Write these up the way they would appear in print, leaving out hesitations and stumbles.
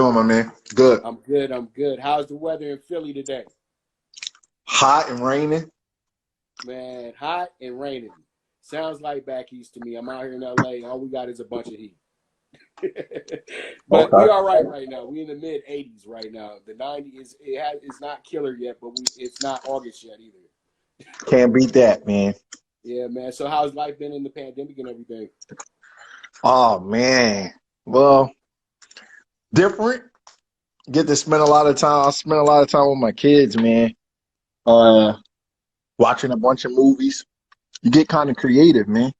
Doing, my man? Good. I'm good. I'm good. How's the weather in Philly today? Hot and raining. Man, hot and raining. Sounds like back east to me. I'm out here in LA. All we got is a bunch of heat. But we Okay. all right now. We in the mid 80s right now. The 90s it's not killer yet, but it's not August yet either. Can't beat that, man. Yeah, man. So how's life been in the pandemic and everything? Oh man. Well, different. Get to spend a lot of time. I spend a lot of time with my kids, man. Uh, Watching a bunch of movies. You get kind of creative, man.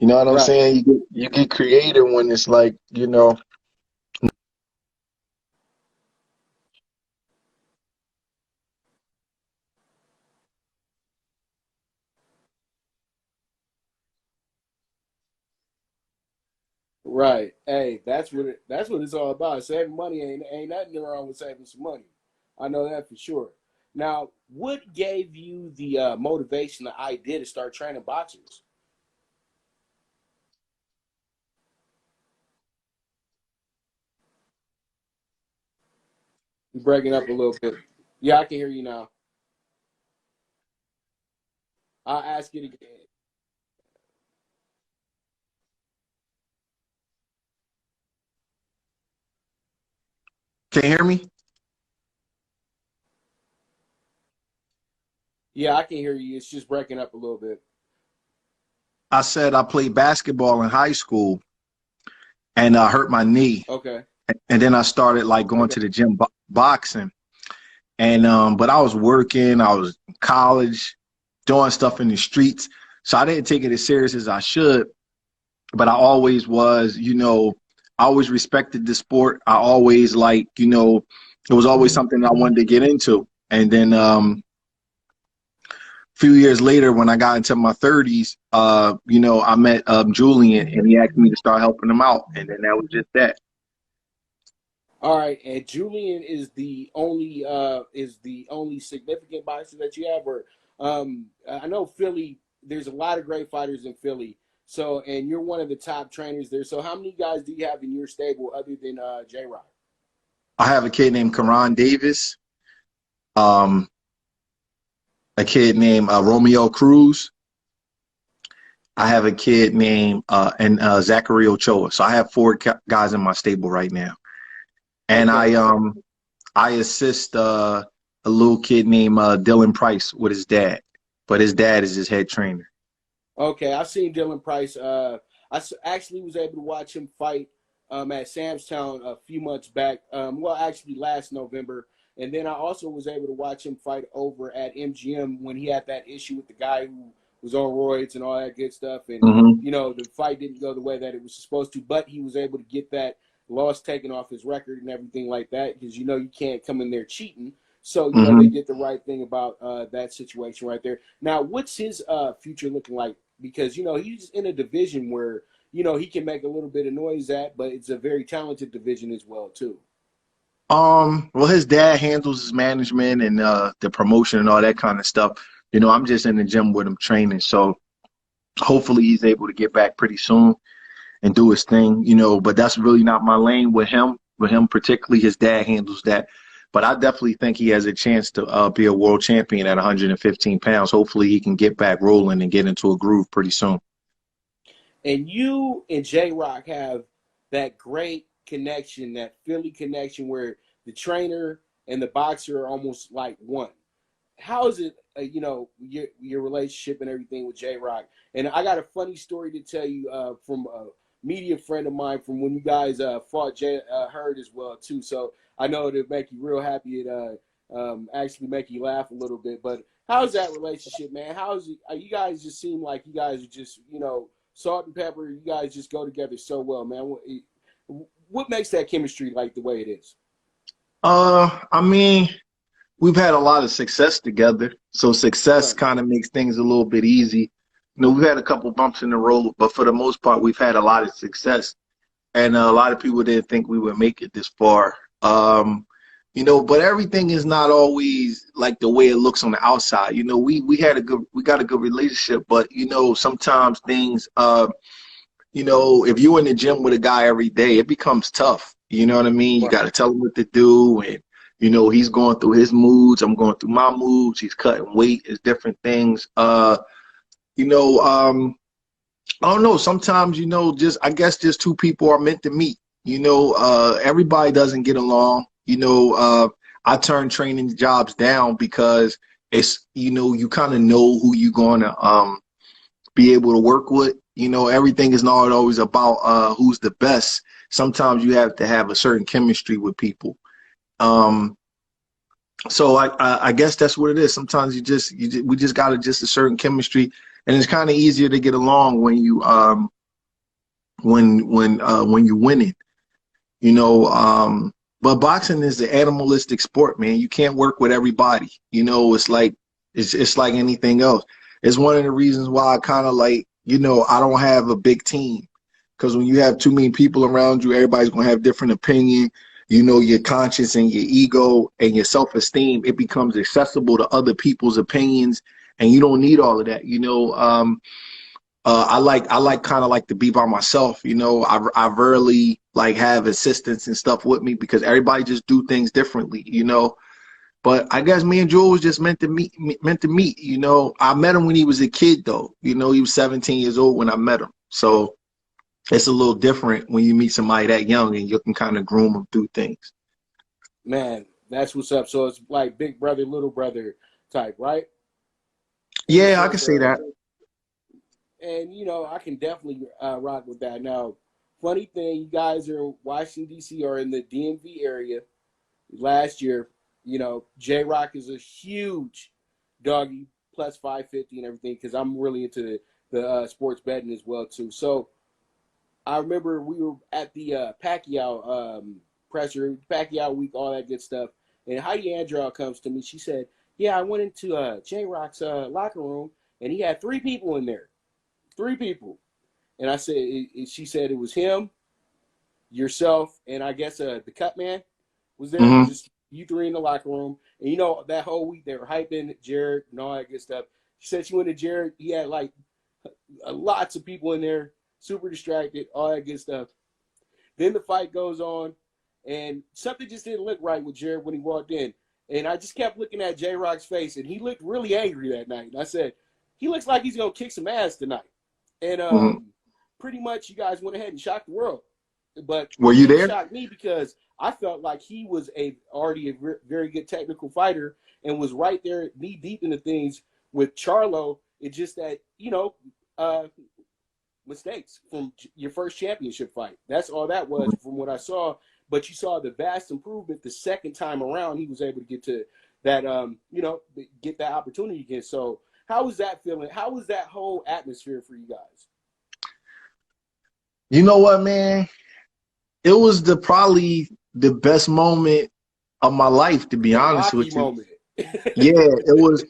You know what I'm Right. saying? You get creative when it's like, Right. Hey, that's what it's all about. Saving money ain't nothing wrong with saving some money. I know that for sure. Now, what gave you the motivation, the idea to start training boxers? You're breaking up a little bit. Yeah, I can hear you now. I'll ask it again. can you hear me? Yeah, I can hear you. It's just breaking up a little bit. I said I played basketball in high school and I hurt my knee. Okay. And then I started like going Okay. to the gym boxing. And but I was working, I was in college, doing stuff in the streets. So I didn't take it as serious as I should. But I always was, I always respected the sport. I always it was always something I wanted to get into. And then a few years later, when I got into my 30s, I met Julian, and he asked me to start helping him out. And then that was just that. All right. And Julian is the only significant boxer that you have, or I know Philly. There's a lot of great fighters in Philly. So, and you're one of the top trainers there. So, how many guys do you have in your stable other than J Rock? I have a kid named Karan Davis, um, a kid named Romeo Cruz. I have a kid named Zachary Ochoa. So I have four guys in my stable right now. And Okay. I assist a little kid named Dylan Price with his dad, but his dad is his head trainer. Okay, I've seen Dylan Price. Actually was able to watch him fight at Samstown a few months back. Well, actually last November. And then I also was able to watch him fight over at MGM when he had that issue with the guy who was on roids and all that good stuff. And, Hmm. the fight didn't go the way that it was supposed to, but he was able to get that loss taken off his record and everything like that because, you can't come in there cheating. So, they Hmm. did the right thing about that situation right there. Now, what's his future looking like? Because, he's in a division where, he can make a little bit of noise at, but it's a very talented division as well, too. Well, his dad handles his management and the promotion and all that kind of stuff. I'm just in the gym with him training. So hopefully he's able to get back pretty soon and do his thing, but that's really not my lane with him. With him particularly, his dad handles that. But I definitely think he has a chance to be a world champion at 115 pounds. Hopefully he can get back rolling and get into a groove pretty soon. And you and J Rock have that great connection, that Philly connection where the trainer and the boxer are almost like one. How is it, your relationship and everything with J Rock? And I got a funny story to tell you from a media friend of mine from when you guys fought Jarrett Hurd as well too. So I know it'll make you real happy. It actually make you laugh a little bit. But how's that relationship, man? How's it? You guys just seem like you guys are just salt and pepper. You guys just go together so well, man. What makes that chemistry like the way it is? I mean, we've had a lot of success together. So success Right. kind of makes things a little bit easy. We've had a couple bumps in the road, but for the most part, we've had a lot of success. And a lot of people didn't think we would make it this far. But everything is not always like the way it looks on the outside. We got a good relationship, but sometimes things if you're in the gym with a guy every day, it becomes tough. You know what I mean? You Right. got to tell him what to do. And, you know, he's going through his moods. I'm going through my moods. He's cutting weight. It's different things. You know, I don't know. Sometimes, you know, I guess just two people are meant to meet. You know, everybody doesn't get along. You know, I turn training jobs down because it's, you know, you kind of know who you're going to be able to work with. You know, everything is not always about who's the best. Sometimes you have to have a certain chemistry with people. Um, so I guess that's what it is. Sometimes we just got a certain chemistry, and it's kind of easier to get along when you when you're winning. You know, but boxing is an animalistic sport, man. You can't work with everybody. You know, it's like anything else. It's one of the reasons why I kind of like, you know, I don't have a big team, because when you have too many people around you, everybody's gonna have different opinion. You know, your conscience and your ego and your self-esteem, it becomes accessible to other people's opinions, and you don't need all of that. You know, I like kind of like to be by myself. You know, I rarely like have assistants and stuff with me because everybody just do things differently. You know, but I guess me and Joel was just meant to meet. You know, I met him when he was a kid, though. You know, he was 17 years old when I met him. So it's a little different when you meet somebody that young and you can kind of groom them through things. Man, that's what's up. So it's like big brother, little brother type, right? In the Yeah, I can sense say of, that. and you know, I can definitely rock with that. Now, funny thing, you guys are in Washington D.C. or in the DMV area. Last year, you know, J Rock is a huge doggy plus 550 and everything because I'm really into the sports betting as well too. So I remember we were at the Pacquiao presser, Pacquiao week, all that good stuff. And Heidi Andrew comes to me. She said, "Yeah, I went into J Rock's locker room, and he had three people in there, three people." And I said, she said it was him, yourself, and I guess the cut man was there. Hmm. Just you three in the locker room. And you know that whole week they were hyping Jarrett and all that good stuff. She said she went to Jarrett. He had like lots of people in there, super distracted, all that good stuff. Then the fight goes on, and something just didn't look right with Jared when he walked in. And I just kept looking at J Rock's face, and he looked really angry that night. And I said, he looks like he's going to kick some ass tonight. And Hmm. pretty much you guys went ahead and shocked the world. But Were it you didn't there? shock me because I felt like he was already a very good technical fighter and was right there knee deep into things with Charlo. It's just that, you know, uh, mistakes from your first championship fight. That's all that was from what I saw. But you saw the vast improvement the second time around. He was able to get to that, you know, get that opportunity again. So how was that feeling? How was that whole atmosphere for you guys? You know what, man? It was probably the best moment of my life, to be The honest Rocky with you. moment. Yeah, it was,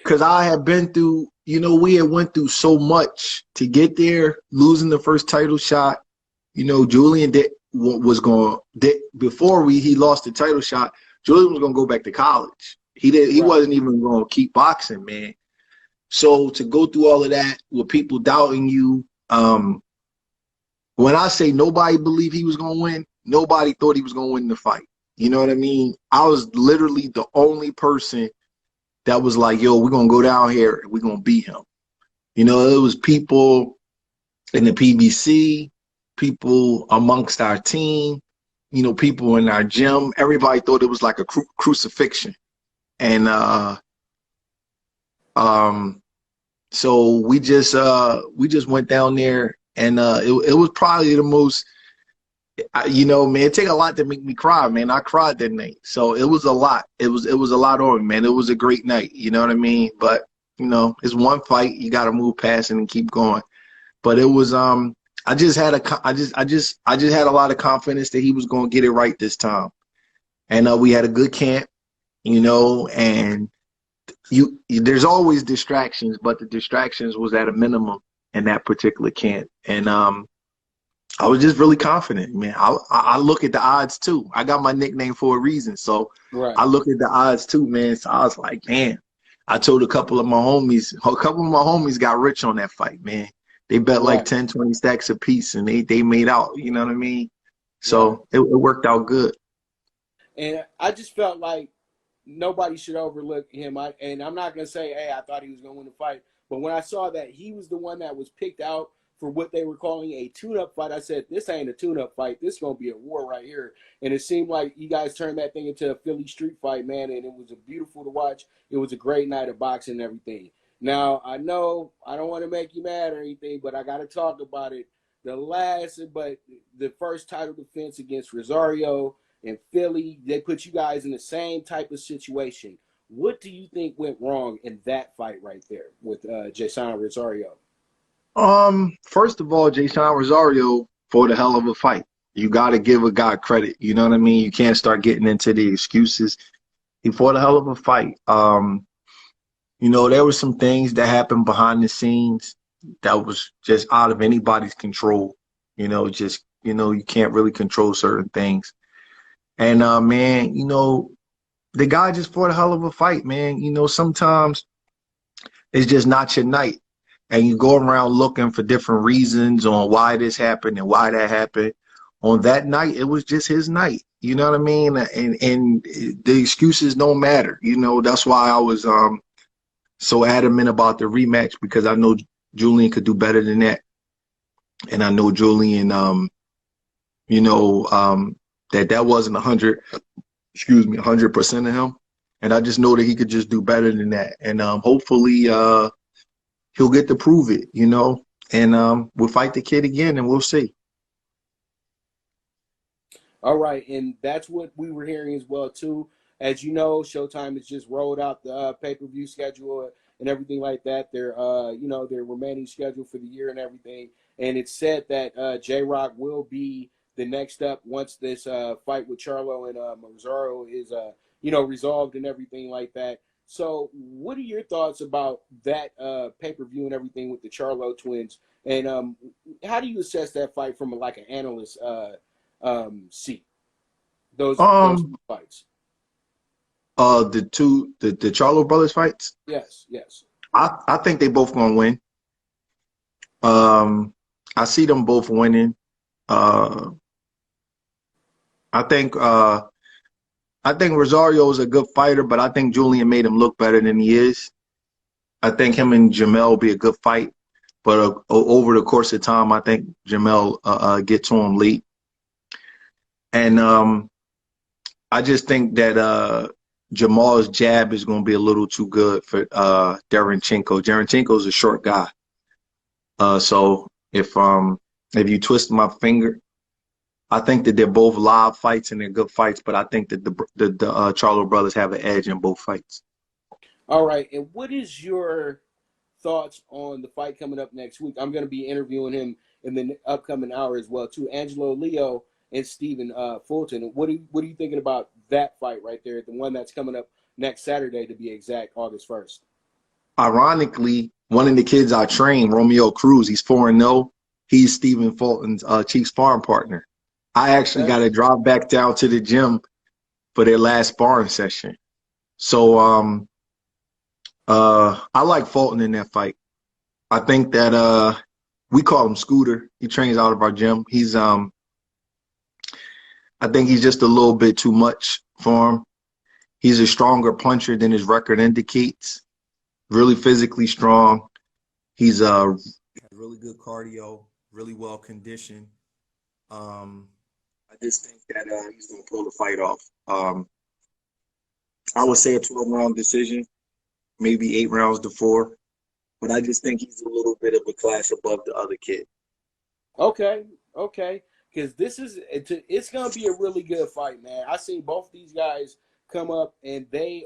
because I had been through, you know, we had went through so much to get there, losing the first title shot. You know, Julian was going before he lost the title shot. Julian was going to go back to college. He Right. wasn't even going to keep boxing, man. So to go through all of that with people doubting you, when I say nobody believed he was going to win, nobody thought he was going to win the fight. You know what I mean? I was literally the only person that was like, yo, we're going to go down here and we're going to beat him. You know, it was people in the PBC, people amongst our team, you know, people in our gym. Everybody thought it was like a crucifixion. And um, so we just went down there, and it was probably the most, you know, man, it take a lot to make me cry, man. I cried that night. So it was a lot. It was a lot on, man. It was a great night. You know what I mean? But, you know, it's one fight. You got to move past it and keep going. But it was I just had had a lot of confidence that he was going to get it right this time. And we had a good camp, you know, and there's always distractions, but the distractions was at a minimum in that particular camp. And I was just really confident, man. I look at the odds too. I got my nickname for a reason. So I Right. look at the odds too, man. So I was like, man, I told a couple of my homies got rich on that fight, man. They bet like Right. 10, 20 stacks a piece, and they made out, you know what I mean? Right. So it worked out good. And I just felt like nobody should overlook him. And I'm not gonna say, hey, I thought he was gonna win the fight, but when I saw that he was the one that was picked out for what they were calling a tune-up fight, I said, this ain't a tune-up fight. This is gonna be a war right here. And it seemed like you guys turned that thing into a Philly street fight, man. And it was a beautiful to watch. It was a great night of boxing and everything. Now I know I don't want to make you mad or anything, but I got to talk about it. The first title defense against Rosario in Philly, they put you guys in the same type of situation. What do you think went wrong in that fight right there with Jason Rosario? First of all, Jason Rosario fought a hell of a fight. You got to give a guy credit. You know what I mean? You can't start getting into the excuses. He fought a hell of a fight. There were some things that happened behind the scenes that was just out of anybody's control. You can't really control certain things. And man, the guy just fought a hell of a fight, man. Sometimes it's just not your night. And you go around looking for different reasons on why this happened and why that happened. On that night, it was just his night. You know what I mean? And the excuses don't matter. That's why I was so adamant about the rematch, because I know Julian could do better than that. And I know Julian, that wasn't 100% of him. And I just know that he could just do better than that. And hopefully he'll get to prove it, and we'll fight the kid again and we'll see. All right, and that's what we were hearing as well too. As you know, Showtime has just rolled out the pay-per-view schedule and everything like that. Their remaining schedule for the year and everything. And it's said that J Rock will be the next up once this fight with Charlo and Rosario is resolved and everything like that. So, what are your thoughts about that pay-per-view and everything with the Charlo twins? And how do you assess that fight from like an analyst seat? Those Um, fights. the Charlo brothers fights, Yes, yes. I think they both gonna win. Um, I see them both winning. Uh, I think uh, I think Rosario is a good fighter, but I think Julian made him look better than he is. I think him and Jamel will be a good fight, but over the course of time, I think Jamel get to him late, and I just think that Jamal's jab is going to be a little too good for Derenchenko. Derenchenko's a short guy, so if you twist my finger, I think that they're both live fights and they're good fights, but I think that the Charlo brothers have an edge in both fights. All right. And what is your thoughts on the fight coming up next week? I'm going to be interviewing him in the upcoming hour as well too. Angelo Leo and Stephen Fulton. What are you thinking about that fight right there? The one that's coming up next Saturday, to be exact, August 1st. Ironically, one of the kids I trained, Romeo Cruz, he's 4-0. He's Stephen Fulton's chief sparring partner. I actually Okay. got to drive back down to the gym for their last sparring session. So I like Fulton in that fight. I think that we call him Scooter. He trains out of our gym. I think he's just a little bit too much for him. He's a stronger puncher than his record indicates. Really physically strong. He's has really good cardio, really well conditioned. I just think that he's gonna pull the fight off. I would say a 12-round decision, maybe 8 rounds to 4. But I just think he's a little bit of a class above the other kid. Okay, okay, because it's gonna be a really good fight, man. I seen both these guys come up, and they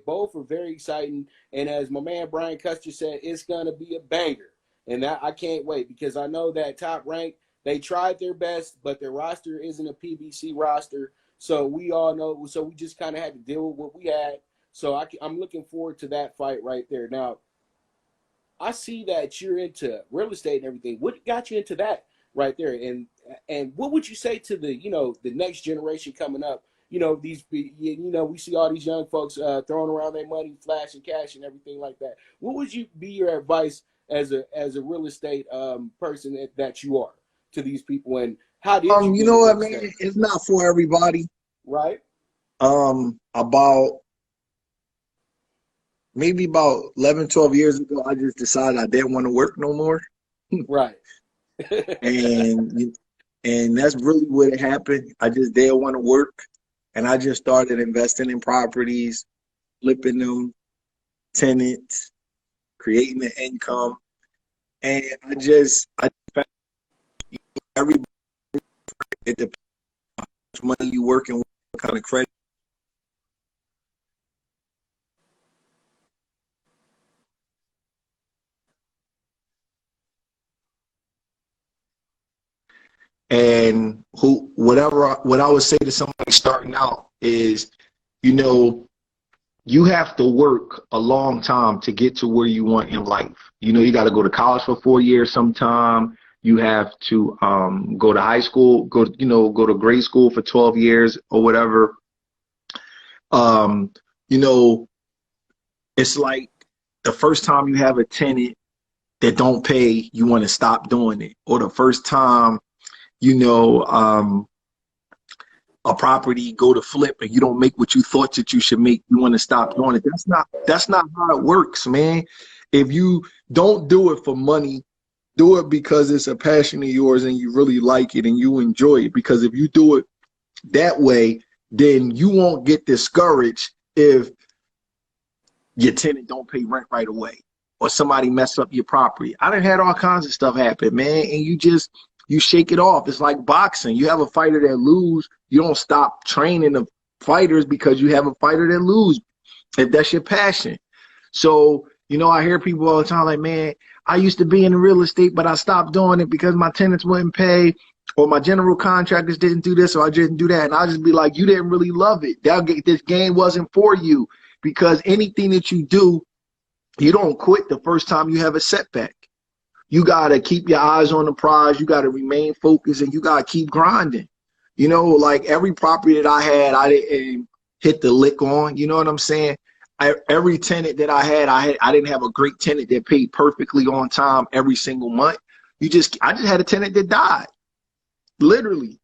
both are very exciting. And as my man Brian Custer said, it's gonna be a banger, and that I can't wait because I know that Top Rank they tried their best, but their roster isn't a PBC roster, so we all know. So we just kind of had to deal with what we had. So I'm looking forward to that fight right there. Now I see that you're into real estate and everything. What got you into that right there? And what would you say to the next generation coming up? We see all these young folks throwing around their money, flashing cash and everything like that. What would you be your advice as a real estate person that you are to these people, and How did you You get know in what, real man? estate? It's not for everybody. Right. About maybe about 11, 12 years ago, I just decided I didn't want to work no more. Right. and and that's really what it happened. I just didn't want to work, and I just started investing in properties, flipping them, tenants, creating the income, and I found every it depends on how much money you working with, what kind of credit. And what I would say to somebody starting out is, you know, you have to work a long time to get to where you want in life. You know, you got to go to college for 4 years sometime. You have to go to high school, go to grade school for 12 years or whatever. Um, you know, it's like the first time you have a tenant that don't pay, you want to stop doing it. Or the first time, you know, a property go to flip and you don't make what you thought that you should make, you want to stop doing it. That's not how it works, man. If you don't do it for money, do it because it's a passion of yours and you really like it and you enjoy it. Because if you do it that way, then you won't get discouraged if your tenant don't pay rent right away or somebody mess up your property. I done had all kinds of stuff happen, man, and you shake it off. It's like boxing. You have a fighter that lose, you don't stop training the fighters because you have a fighter that lose, if that's your passion. So, you know, I hear people all the time like, man, I used to be in real estate, but I stopped doing it because my tenants wouldn't pay or my general contractors didn't do this or I didn't do that. And I'll just be like, you didn't really love it. This game wasn't for you, because anything that you do, you don't quit the first time you have a setback. You got to keep your eyes on the prize. You got to remain focused and you got to keep grinding. You know, like every property that I had, I didn't hit the lick on. You know what I'm saying? Every tenant that I didn't have a great tenant that paid perfectly on time every single month. I just had a tenant that died. Literally.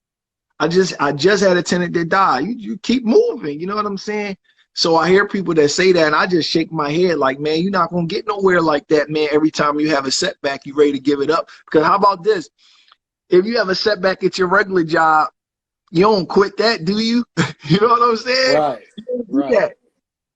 I just had a tenant that died. You keep moving. You know what I'm saying? So I hear people that say that, and I just shake my head like, man, you're not going to get nowhere like that, man. Every time you have a setback, you're ready to give it up. Because how about this? If you have a setback at your regular job, you don't quit that, do you? You know what I'm saying? Right. You don't do Right. that.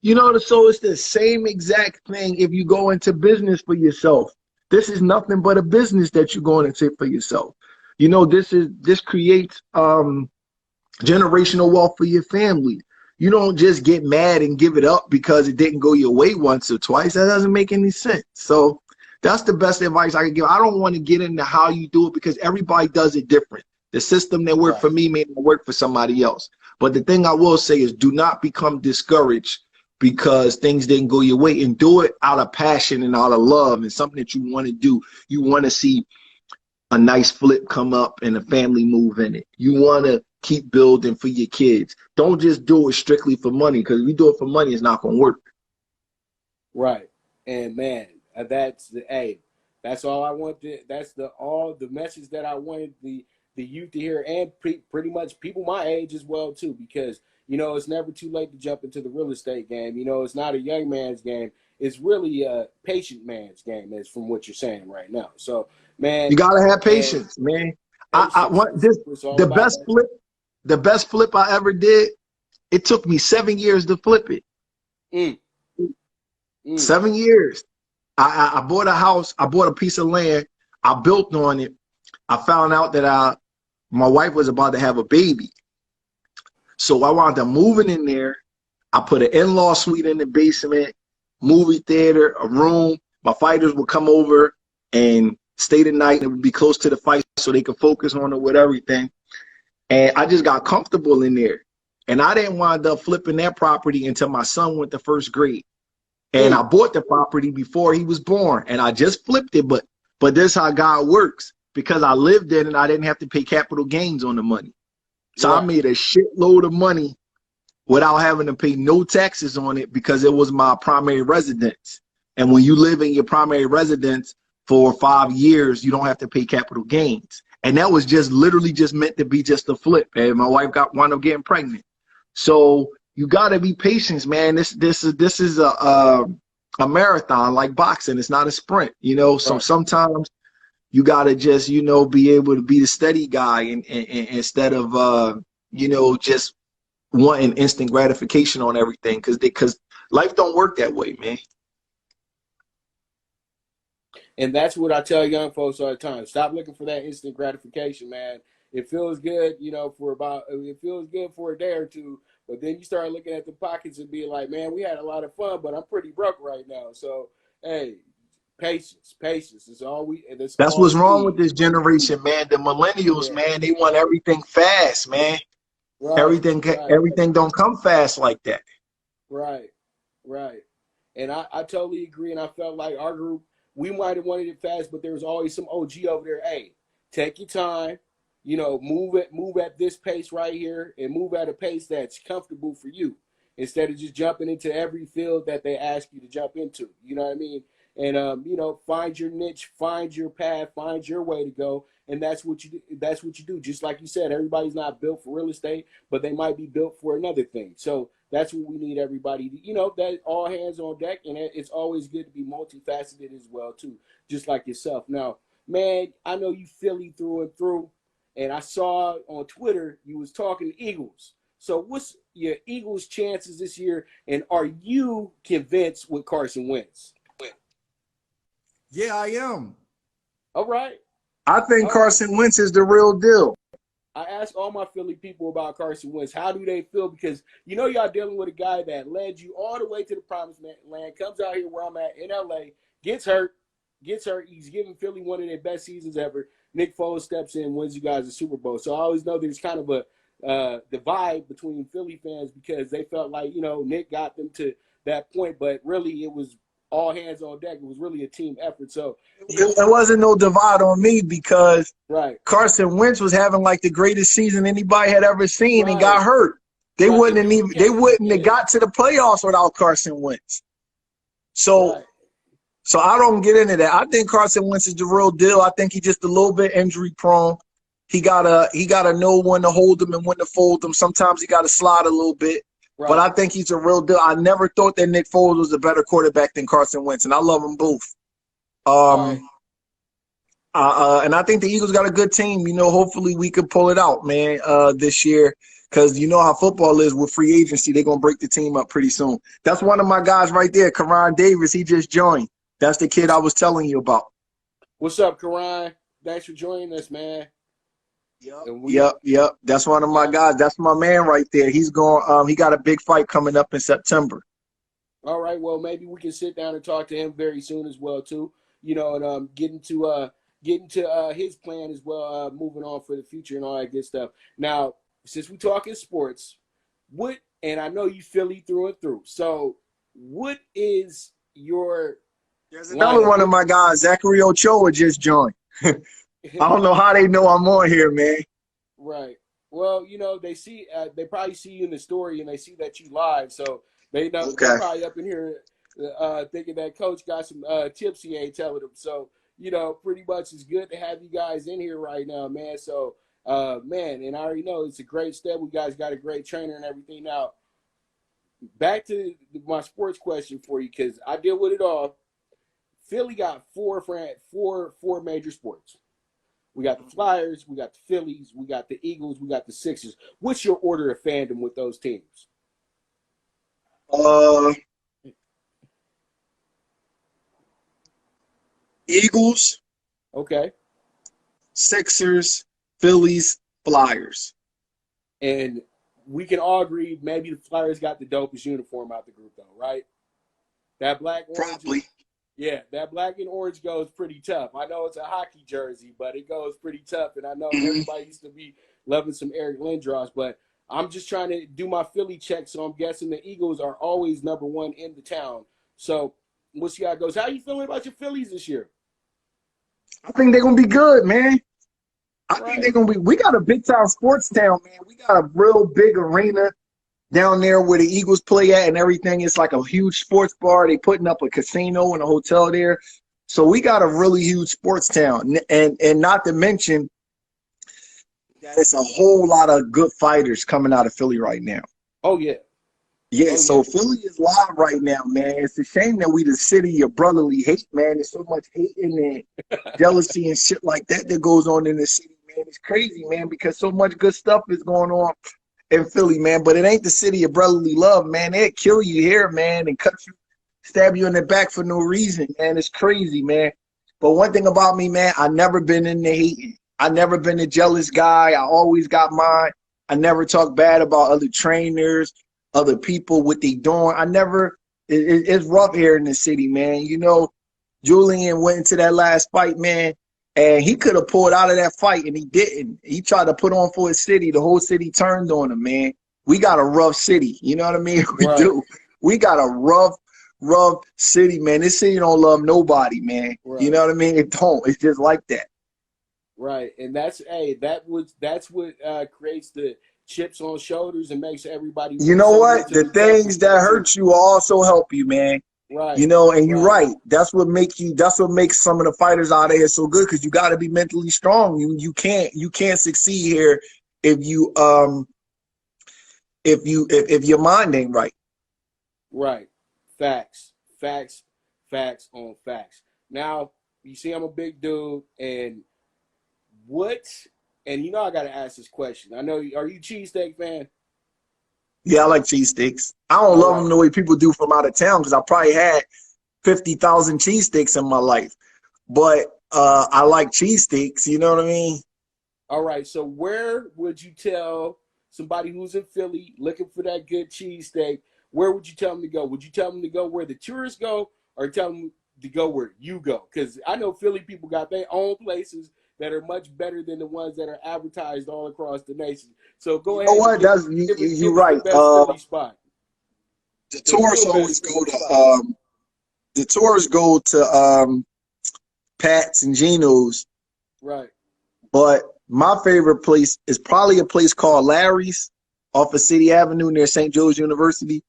You know, so it's the same exact thing if you go into business for yourself. This is nothing but a business that you're going into for yourself. You know, this creates generational wealth for your family. You don't just get mad and give it up because it didn't go your way once or twice. That doesn't make any sense. So that's the best advice I can give. I don't want to get into how you do it because everybody does it different. The system that worked for me may not work for somebody else. But the thing I will say is do not become discouraged because things didn't go your way, and do it out of passion and out of love and something that you want to do. You want to see a nice flip come up and a family move in it. You want to keep building for your kids. Don't just do it strictly for money, because if you do it for money, it's not going to work. Right. And man, that's all I wanted. That's all the message that I wanted the youth to hear, and pretty much people my age as well too, because you know it's never too late to jump into the real estate game. You know, it's not a young man's game. It's really a patient man's game, is from what you're saying right now. So, You man, got to have and patience, man. I patience want is this. what it's all The about, best man. flip, the best flip I ever did, it took me 7 years to flip it. Mm, mm, 7 years. I bought a house. I bought a piece of land. I built on it. I found out that my wife was about to have a baby. So I wound up moving in there. I put an in-law suite in the basement, movie theater, a room. My fighters would come over and stay the night. It would be close to the fight so they could focus on it with everything. And I just got comfortable in there. And I didn't wind up flipping that property until my son went to first grade. And I mm. bought the property before he was born. And I just flipped it. But this is how God works. Because I lived in it and I didn't have to pay capital gains on the money. So I Right. made a shitload of money without having to pay no taxes on it because it was my primary residence. And when you live in your primary residence for 5 years, you don't have to pay capital gains. And that was just literally just meant to be just a flip. And my wife wound up getting pregnant. So you got to be patient, man. This is a marathon like boxing. It's not a sprint, you know. So Right. sometimes you got to just, you know, be able to be the steady guy and instead of, you know, just wanting instant gratification on everything, because life don't work that way, man. And that's what I tell young folks all the time. Stop looking for that instant gratification, man. It feels good, you know, it feels good for a day or two, but then you start looking at the pockets and being like, man, we had a lot of fun, but I'm pretty broke right now. So, hey, patience is all That's what's we wrong with need. this generation, man. The millennials, Yeah. man, they want everything fast, man. Right, right, Everything don't come fast like that. right, right. And I totally agree. And I felt like our group, we might have wanted it fast, but there was always some OG over there. Hey, take your time, you know, move at this pace right here and move at a pace that's comfortable for you instead of just jumping into every field that they ask you to jump into. You know what I mean? And you know, find your niche, find your path, find your way to go. And that's what you do. That's what you do. Just like you said, everybody's not built for real estate, but they might be built for another thing. So that's what we need everybody to, you know, that all hands on deck. And it's always good to be multifaceted as well, too, just like yourself. Now, man, I know you Philly through and through. And I saw on Twitter you was talking to Eagles. So what's your Eagles' chances this year? And are you convinced with Carson Wentz? Yeah, I am. All right. I think All right. Carson Wentz is the real deal. I asked all my Philly people about Carson Wentz. How do they feel? Because you know y'all dealing with a guy that led you all the way to the promised land, comes out here where I'm at in LA, gets hurt. He's giving Philly one of their best seasons ever. Nick Foles steps in, wins you guys the Super Bowl. So I always know there's kind of a divide between Philly fans because they felt like, you know, Nick got them to that point, but really it was all hands on deck. It was really a team effort. So, you know, There wasn't no divide on me because right, Carson Wentz was having like the greatest season anybody had ever seen and got right, hurt. They right. And wouldn't have people even they can't wouldn't have forget. got to the playoffs without Carson Wentz. So Right. so I don't get into that. I think Carson Wentz is the real deal. I think he's just a little bit injury prone. He gotta know when to hold him and when to fold him. Sometimes he gotta slide a little bit. But Right. I think he's a real deal. I never thought that Nick Foles was a better quarterback than Carson Wentz, and I love them both. All right. And I think the Eagles got a good team. You know, hopefully we can pull it out, man, this year. Because you know how football is with free agency. They're going to break the team up pretty soon. That's one of my guys right there, Karan Davis. He just joined. That's the kid I was telling you about. What's up, Karan? Thanks for joining us, man. Yep. That's one of my guys. That's my man right there. He's going. He got a big fight coming up in September. All right. Well, maybe we can sit down and talk to him very soon as well, too. You know, and get into his plan as well, moving on for the future and all that good stuff. Now, since we talking sports, and I know you Philly through and through. So, what is your There's another lineup? one of my guys, Zachary Ochoa, just joined. I don't know how they know I'm on here, man. Right. Well, you know, they probably see you in the story and they see that you live, so they know they're Okay. probably up in here thinking that coach got some tips he ain't telling them. So, you know, pretty much it's good to have you guys in here right now, man. So, man, and I already know it's a great step. We guys got a great trainer and everything. Now, back to my sports question for you because I deal with it all. Philly got four major sports. We got the Flyers, we got the Phillies, we got the Eagles, we got the Sixers. What's your order of fandom with those teams? Uh, Eagles, Okay. Sixers, Phillies, Flyers. And we can all agree maybe the Flyers got the dopest uniform out the group, though, right? That black orange. Probably. Yeah, that black and orange goes pretty tough. I know it's a hockey jersey, but it goes pretty tough. And I know everybody used to be loving some Eric Lindros, but I'm just trying to do my Philly check, so I'm guessing the Eagles are always number one in the town. So we'll see how it goes. How you feeling about your Phillies this year? I think they're gonna be good, man. I think Right. they're gonna be. We got a big time sports town, man. We got a real big arena down there where the Eagles play at and everything. It's like a huge sports bar. They putting up a casino and a hotel there. So we got a really huge sports town. And not to mention, that it's a whole lot of good fighters coming out of Philly right now. Oh yeah. Yeah, Oh so yeah. Philly is live right now, man. It's a shame that we the city of brotherly hate, man. There's so much hating and jealousy and shit like that that goes on in the city, man. It's crazy, man, because so much good stuff is going on in Philly, man. But it ain't the city of brotherly love, man. They'll kill you here, man, and cut you, stab you in the back for no reason, man. It's crazy, man. But one thing about me, man, I never been in the hating. I never been a jealous guy. I always got mine. I never talk bad about other trainers, other people, what they doing. I never, it's rough here in the city, man. You know, Julian went into that last fight, man, and he could have pulled out of that fight, and he didn't. He tried to put on for his city. The whole city turned on him, man. We got a rough city. You know what I mean? We Right. do. We got a rough city, man. This city don't love nobody, man. Right. You know what I mean? It don't. It's just like that. Right. And that's that's what creates the chips on shoulders and makes everybody You win know so what? The mentally tough. things that hurt you also help you, man. Right. You know, and you're Right. right. That's what makes some of the fighters out there so good, because you got to be mentally strong. You can't succeed here if if your mind ain't right. Right. Facts. Facts. Facts on facts. Now, you see I'm a big dude, and what and you know I gotta ask this question. I know are you cheesesteak fan? Yeah, I like cheesesteaks. I don't All love right. them the way people do from out of town, because I probably had 50,000 cheesesteaks in my life. But I like cheesesteaks. You know what I mean? All right. So where would you tell somebody who's in Philly looking for that good cheesesteak, where would you tell them to go? Would you tell them to go where the tourists go, or tell them to go where you go? Because I know Philly people got their own places that are much better than the ones that are advertised all across the nation. So go You know ahead and what? That's you give us the right. best Philly spot. The The tourists real always best go Philly to spot. Pat's and Geno's, Right. but my favorite place is probably a place called Larry's off of City Avenue near St. Joe's University.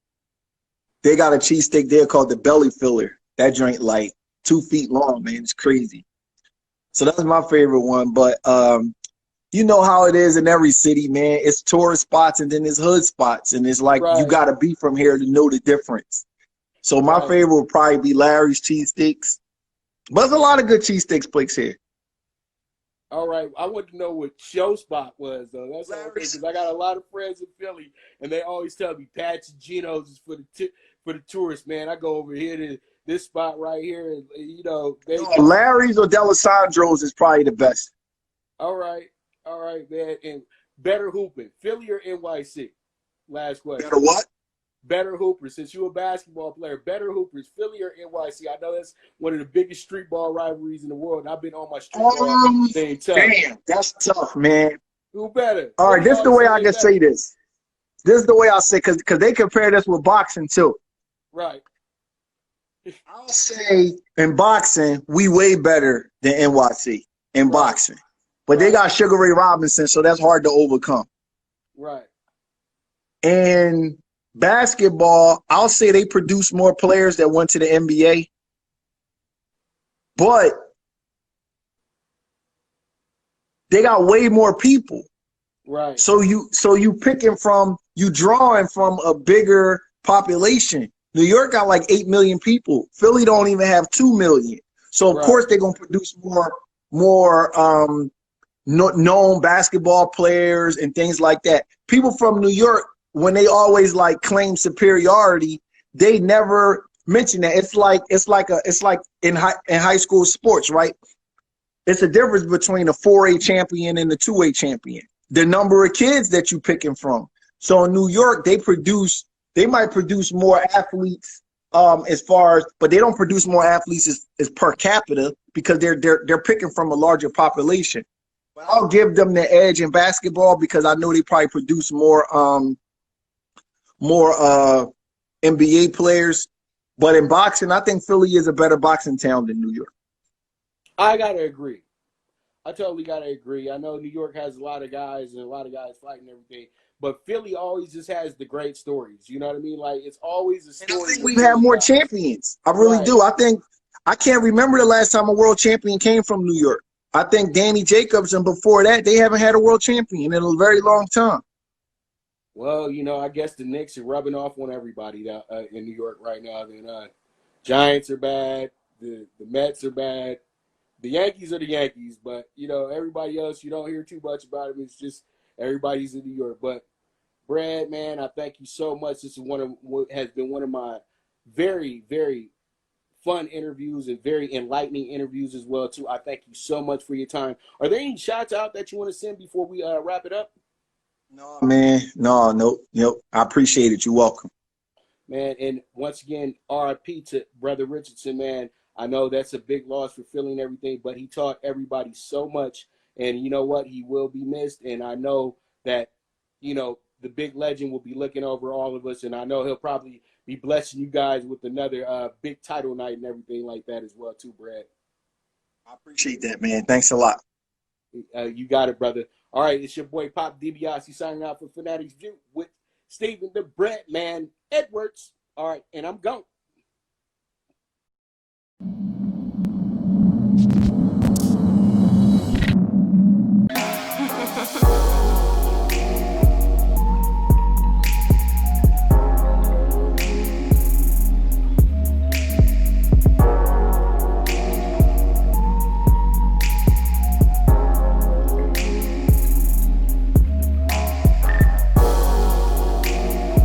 They got a cheesesteak there called the Belly Filler. That joint like 2 feet long, man. It's crazy. So that's my favorite one. But you know how it is in every city, man. It's tourist spots and then there's hood spots, and it's like you Right. got to be from here to know the difference. So my Right. favorite would probably be Larry's cheesesteaks. But there's a lot of good cheesesteaks places here. All right, I want to know what your spot was though. That's all Larry's. because I got a lot of friends in Philly, and they always tell me Pat's and Geno's is for the tourists. Man, I go over here to this spot right here, and you know they. No, Larry's or Delisandro's is probably the best. All right, man, and better hooping, Philly or NYC? Last Better question. what? Better hoopers, since you're a basketball player. Better hoopers, Philly or NYC? I know that's one of the biggest street ball rivalries in the world. And I've been on my street ball Um, thing tough. damn, that's tough, man. Who better? All right, Philly this is the always way say I they can better. say this. This is the way I say, because they compare this with boxing too. Right. I'll say in boxing, we way better than NYC in Right. boxing. But they Right. got Sugar Ray Robinson, so that's hard to overcome. Right. In basketball, I'll say they produce more players that went to the NBA, but they got way more people. Right. So you drawing from a bigger population. New York got like 8 million people. Philly don't even have 2 million. So of Right. course they're gonna produce more known basketball players and things like that. People from New York, when they always like claim superiority, they never mention that. It's like in high school sports, right? It's a difference between a 4A champion and a 2A champion. The number of kids that you picking from. So in New York, they might produce more athletes but they don't produce more athletes as per capita, because they're picking from a larger population. But I'll give them the edge in basketball because I know they probably produce more NBA players. But in boxing, I think Philly is a better boxing town than New York. I gotta agree. I totally gotta agree. I know New York has a lot of guys and a lot of guys fighting everything, but Philly always just has the great stories. You know what I mean? Like it's always a And I story think with we've had Philly more guys. champions. I really Right. do. I can't remember the last time a world champion came from New York. I think Danny Jacobs and before that, they haven't had a world champion in a very long time. Well, you know, I guess the Knicks are rubbing off on everybody in New York right now. Then Giants are bad. The Mets are bad. The Yankees are the Yankees, but you know everybody else you don't hear too much about them. It's just everybody's in New York. But Brad, man, I thank you so much. This is what has been one of my very, very fun interviews and very enlightening interviews as well too. I thank you so much for your time. Are there any shots out that you want to send before we wrap it up? No, man. No, nope. I appreciate it. You're welcome. Man, and once again, RIP to Brother Richardson, man. I know that's a big loss for Philly and everything, but he taught everybody so much. And you know what? He will be missed. And I know that, you know, the big legend will be looking over all of us. And I know he'll probably be blessing you guys with another big title night and everything like that as well, too, Brad. I appreciate that, man. Thanks a lot. You got it, brother. All right, it's your boy Pop DiBiase signing out for Fanatics View with Stephen the Bread Man Edwards. All right, and I'm gone.